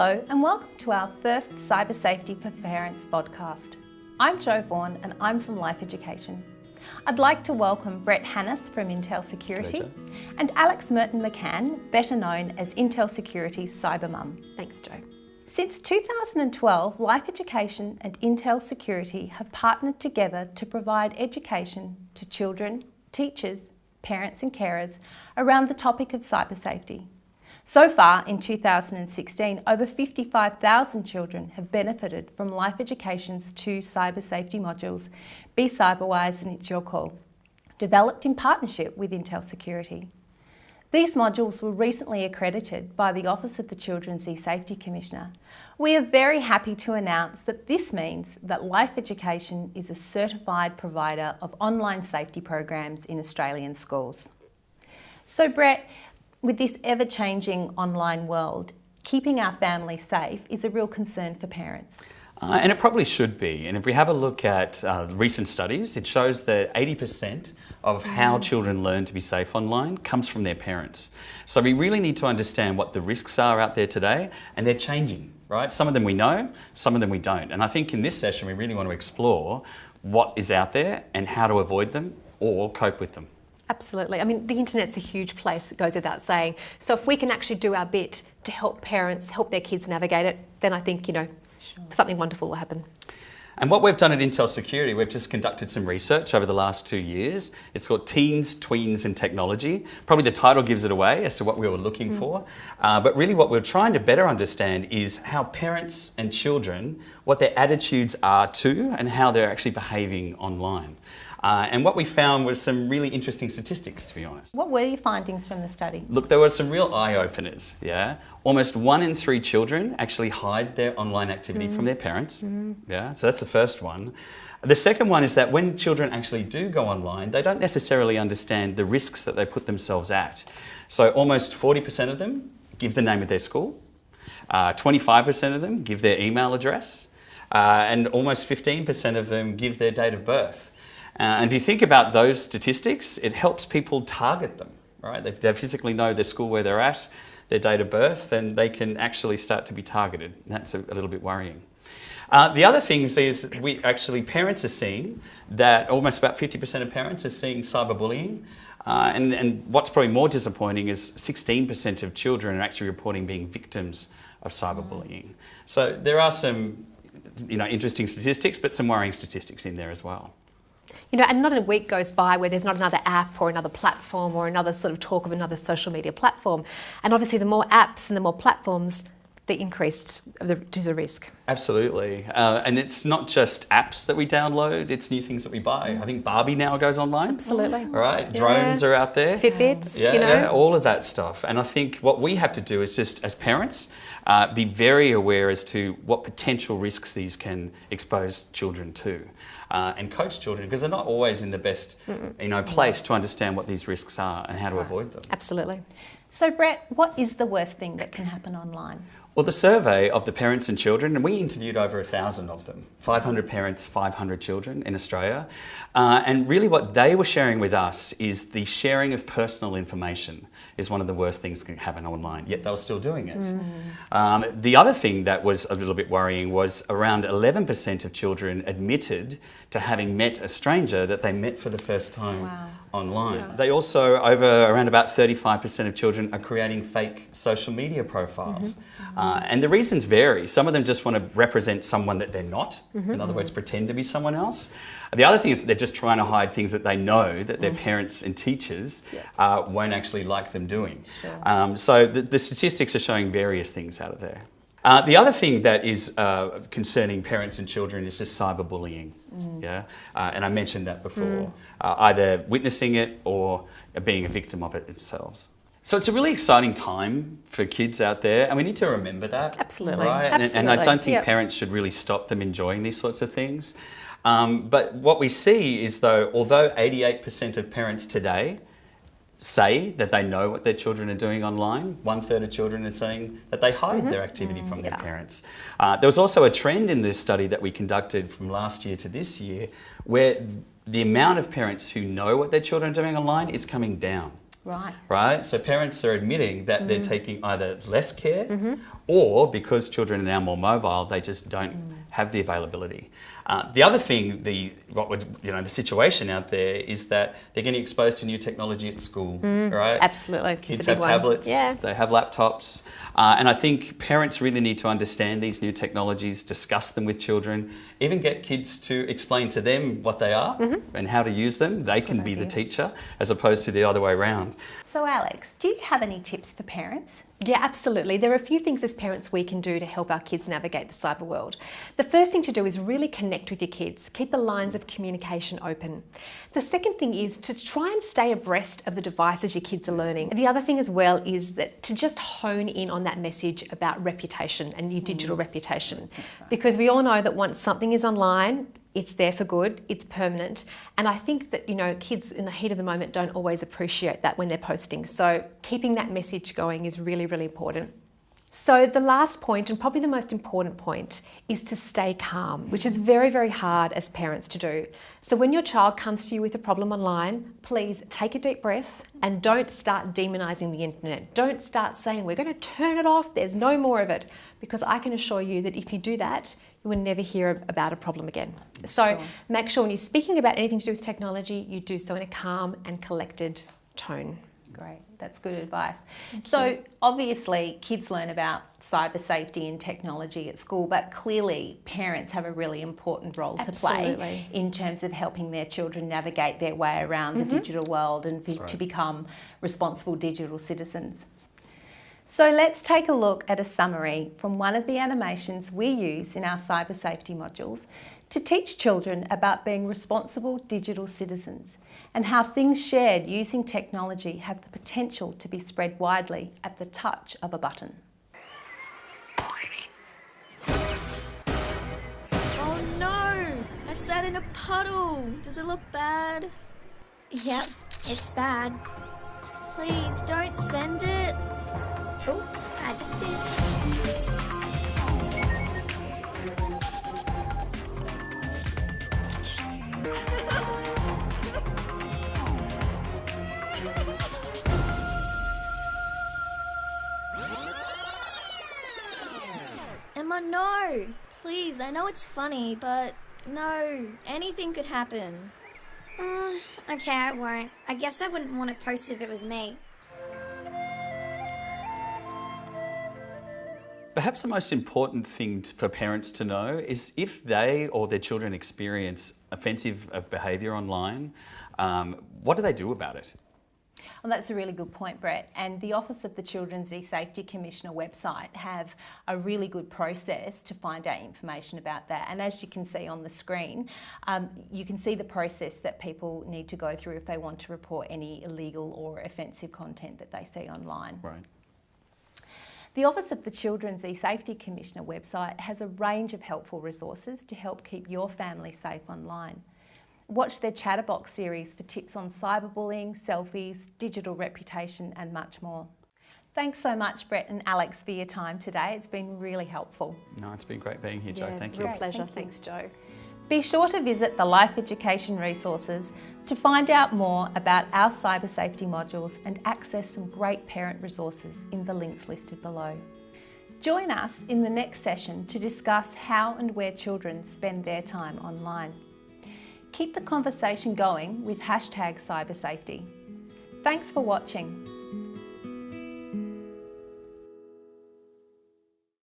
Hello and welcome to our first Cybersafety for Parents podcast. I'm Jo Vaughan and I'm from Life Education. I'd like to welcome Brett Hanneth from Intel Security and Alex Merton McCann, better known as Intel Security's Cyber Mum. Thanks, Jo. Since 2012, Life Education and Intel Security have partnered together to provide education to children, teachers, parents and carers around the topic of cybersafety. So far, in 2016, over 55,000 children have benefited from Life Education's two cybersafety modules, Be Cyberwise and It's Your Call, developed in partnership with Intel Security. These modules were recently accredited by the Office of the Children's E-Safety Commissioner. We are very happy to announce that this means that Life Education is a certified provider of online safety programs in Australian schools. So Brett, with this ever-changing online world, keeping our families safe is a real concern for parents. And it probably should be. And if we have a look at recent studies, it shows that 80% of how children learn to be safe online comes from their parents. So we really need to understand what the risks are out there today, and they're changing, right? Some of them we know, some of them we don't. And I think in this session, we really want to explore what is out there and how to avoid them or cope with them. Absolutely. I mean, the internet's a huge place, it goes without saying. So if we can actually do our bit to help parents, help their kids navigate it, then I think, something wonderful will happen. And what we've done at Intel Security, we've just conducted some research over the last 2 years. It's called Teens, Tweens and Technology. Probably the title gives it away as to what we were looking for. But really what we're trying to better understand is how parents and children, what their attitudes are to and how they're actually behaving online. And what we found was some really interesting statistics, to be honest. What were your findings from the study? Look, there were some real eye-openers, yeah? Almost 1 in 3 children actually hide their online activity from their parents, yeah? So that's the first one. The second one is that when children actually do go online, they don't necessarily understand the risks that they put themselves at. So almost 40% of them give the name of their school, 25% of them give their email address, and almost 15% of them give their date of birth. And if you think about those statistics, it helps people target them, right? They physically know their school, where they're at, their date of birth, then they can actually start to be targeted. That's a little bit worrying. The other things is parents are seeing that almost about 50% of parents are seeing cyberbullying. And what's probably more disappointing is 16% of children are actually reporting being victims of cyberbullying. So there are some interesting statistics, but some worrying statistics in there as well. And not a week goes by where there's not another app or another platform or another sort of talk of another social media platform. And obviously the more apps and the more platforms, the increased to the risk. Absolutely. And it's not just apps that we download, it's new things that we buy. I think Barbie now goes online. Absolutely. Right? Drones are out there. Fitbits, Yeah, all of that stuff. And I think what we have to do is just, as parents, be very aware as to what potential risks these can expose children to. And coach children, because they're not always in the best place to understand what these risks are and how to avoid them. Absolutely. So Brett, what is the worst thing that can happen online? Well, the survey of the parents and children, and we interviewed over 1,000 of them, 500 parents, 500 children in Australia. And really what they were sharing with us is the sharing of personal information is one of the worst things that can happen online, yet they were still doing it. The other thing that was a little bit worrying was around 11% of children admitted to having met a stranger that they met for the first time online. Yeah. They also, around about 35% of children are creating fake social media profiles. And the reasons vary. Some of them just want to represent someone that they're not, in other words, pretend to be someone else. The other thing is that they're just trying to hide things that they know that their parents and teachers won't actually like them doing. Sure. So the statistics are showing various things out of there. The other thing that is concerning parents and children is just cyberbullying. And I mentioned that before, either witnessing it or being a victim of it themselves. So it's a really exciting time for kids out there, and we need to remember that. Absolutely. Right? And I don't think parents should really stop them enjoying these sorts of things. But what we see is, although 88% of parents today say that they know what their children are doing online, 1/3 of children are saying that they hide their activity from their parents. There was also a trend in this study that we conducted from last year to this year where the amount of parents who know what their children are doing online is coming down. Right. Right? So parents are admitting that they're taking either less care or because children are now more mobile, they just don't have the availability. The other thing, the situation out there is that they're getting exposed to new technology at school, right? Absolutely. Kids have tablets, they have laptops, and I think parents really need to understand these new technologies, discuss them with children, even get kids to explain to them what they are and how to use them. They can be the teacher as opposed to the other way around. So Alex, do you have any tips for parents? Yeah, absolutely. There are a few things as parents we can do to help our kids navigate the cyber world. The first thing to do is really connect with your kids. Keep the lines of communication open. The second thing is to try and stay abreast of the devices your kids are learning. And the other thing as well is that to just hone in on that message about reputation and your digital reputation. That's right. Because we all know that once something is online, it's there for good, it's permanent. And I think that, kids in the heat of the moment don't always appreciate that when they're posting. So keeping that message going is really, really important. So the last point, and probably the most important point, is to stay calm, which is very, very hard as parents to do. So when your child comes to you with a problem online, please take a deep breath and don't start demonising the internet. Don't start saying, we're going to turn it off, there's no more of it. Because I can assure you that if you do that, you will never hear about a problem again. So make sure when you're speaking about anything to do with technology, you do so in a calm and collected tone. Great, that's good advice. So obviously kids learn about cyber safety and technology at school, but clearly parents have a really important role to play in terms of helping their children navigate their way around the digital world and to become responsible digital citizens. So let's take a look at a summary from one of the animations we use in our cyber safety modules to teach children about being responsible digital citizens and how things shared using technology have the potential to be spread widely at the touch of a button. Oh no! I sat in a puddle! Does it look bad? Yep, it's bad. Please don't send it! Oops, I just did. Emma, no! Please, I know it's funny, but no, anything could happen. Okay, I won't. I guess I wouldn't want to post if it was me. Perhaps the most important thing for parents to know is if they or their children experience offensive behaviour online, what do they do about it? Well, that's a really good point, Brett. And the Office of the Children's E-Safety Commissioner website have a really good process to find out information about that. And as you can see on the screen, you can see the process that people need to go through if they want to report any illegal or offensive content that they see online. Right. The Office of the Children's E-Safety Commissioner website has a range of helpful resources to help keep your family safe online. Watch their Chatterbox series for tips on cyberbullying, selfies, digital reputation and much more. Thanks so much, Brett and Alex, for your time today. It's been really helpful. No, it's been great being here, Jo. Thank you. Real pleasure. Thanks, Jo. Be sure to visit the Life Education resources to find out more about our cyber safety modules and access some great parent resources in the links listed below. Join us in the next session to discuss how and where children spend their time online. Keep the conversation going with #CyberSafety. Thanks for watching.